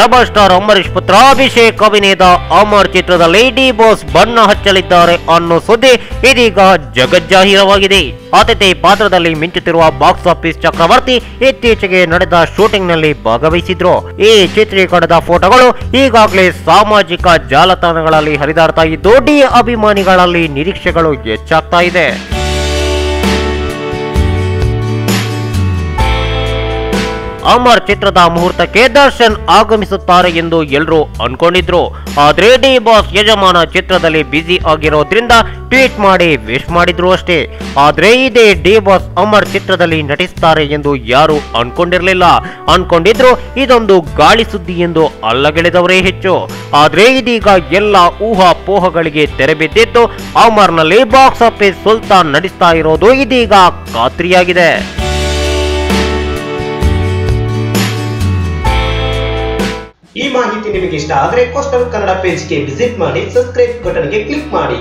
Rebel star Ambareesh ಪುತ್ರ ಅಭಿಷೇಕ್ ಅಭಿನಯದ ಅಮರ್ ಚಿತ್ರದಲ್ಲಿ ಡಿ ಬಾಸ್ ಬಣ್ಣ ಹಚ್ಚಲಿದ್ದಾರೆ ಅನ್ನೋ ಸುದ್ದಿ ಇದೀಗ ಜಗಜ್ಜಾಹೀರವಾಗಿದೆ. ಅತಿಥಿ ಪಾತ್ರದಲ್ಲಿ ಮಿಂಚುತ್ತಿರುವ ಬಾಕ್ಸ್ ಆಫೀಸ್ ಚಕ್ರವರ್ತಿ ಇತ್ತೀಚೆಗೆ ನಡೆದ ಶೂಟಿಂಗ್ ನಲ್ಲಿ ಭಾಗವಹಿಸಿದ್ರು. ಈ ಚಿತ್ರೀಕರಣದ ಫೋಟೋಗಳು ಈಗಾಗಲೇ ಸಾಮಾಜಿಕ ಜಾಲತಾಣಗಳಲ್ಲಿ ಹರಿದಾಡ್ತಾ ಇದ್ದು ಡಿ ಅಭಿಮಾನಿಗಳಲ್ಲಿ ನಿರೀಕ್ಷೆಗಳು ಹೆಚ್ಚಾಗ್ತಾ ಇದೆ. ಅಮರ್ ಚಿತ್ರದ ಮುಹೂರ್ತಕ್ಕೆ ದರ್ಶನ್ ಆಗಮಿಸುತ್ತಾರೆ ಎಂದು ಎಲ್ಲರೂ ಅನ್ಕೊಂಡಿದ್ರು. ಆದ್ರೆ ಡಿ ಬಾಸ್ ಯಜಮಾನ ಚಿತ್ರದಲ್ಲಿ ಬ್ಯುಸಿ ಆಗಿರೋದ್ರಿಂದ ಟ್ವೀಟ್ ಮಾಡಿ ವಿಶ್ ಮಾಡಿದ್ರು ಅಷ್ಟೇ. ಆದ್ರೆ ಇದೇ ಡಿ ಬಾಸ್ ಅಮರ್ ಚಿತ್ರದಲ್ಲಿ ನಟಿಸ್ತಾರೆ ಎಂದು ಯಾರು ಅನ್ಕೊಂಡಿದ್ರು ಇದೊಂದು ಗಾಳಿ ಸುದ್ದಿ ಎಂದು ಅಲ್ಲಗೆಳೆದವರೇ ಹೆಚ್ಚು. ಆದ್ರೆ ಇದೀಗ ಎಲ್ಲ ಊಹಾಪೋಹಗಳಿಗೆ ತೆರೆಬಿದ್ದಿದ್ದು ಅಮರ್ನಲ್ಲಿ ಬಾಕ್ಸ್ ಆಫೀಸ್ ಸುಲ್ತಾನ್ ನಟಿಸ್ತಾ ಇರೋದು ಇದೀಗ ಖಾತ್ರಿಯಾಗಿದೆ. ಈ ಮಾಹಿತಿ ನಿಮಗೆ ಇಷ್ಟ ಆದರೆ ಕೋಸ್ಟಲ್ ಕನ್ನಡ ಪೇಜ್ಗೆ ವಿಸಿಟ್ ಮಾಡಿ, ಸಬ್ಸ್ಕ್ರೈಬ್ ಬಟನ್ಗೆ ಕ್ಲಿಕ್ ಮಾಡಿ.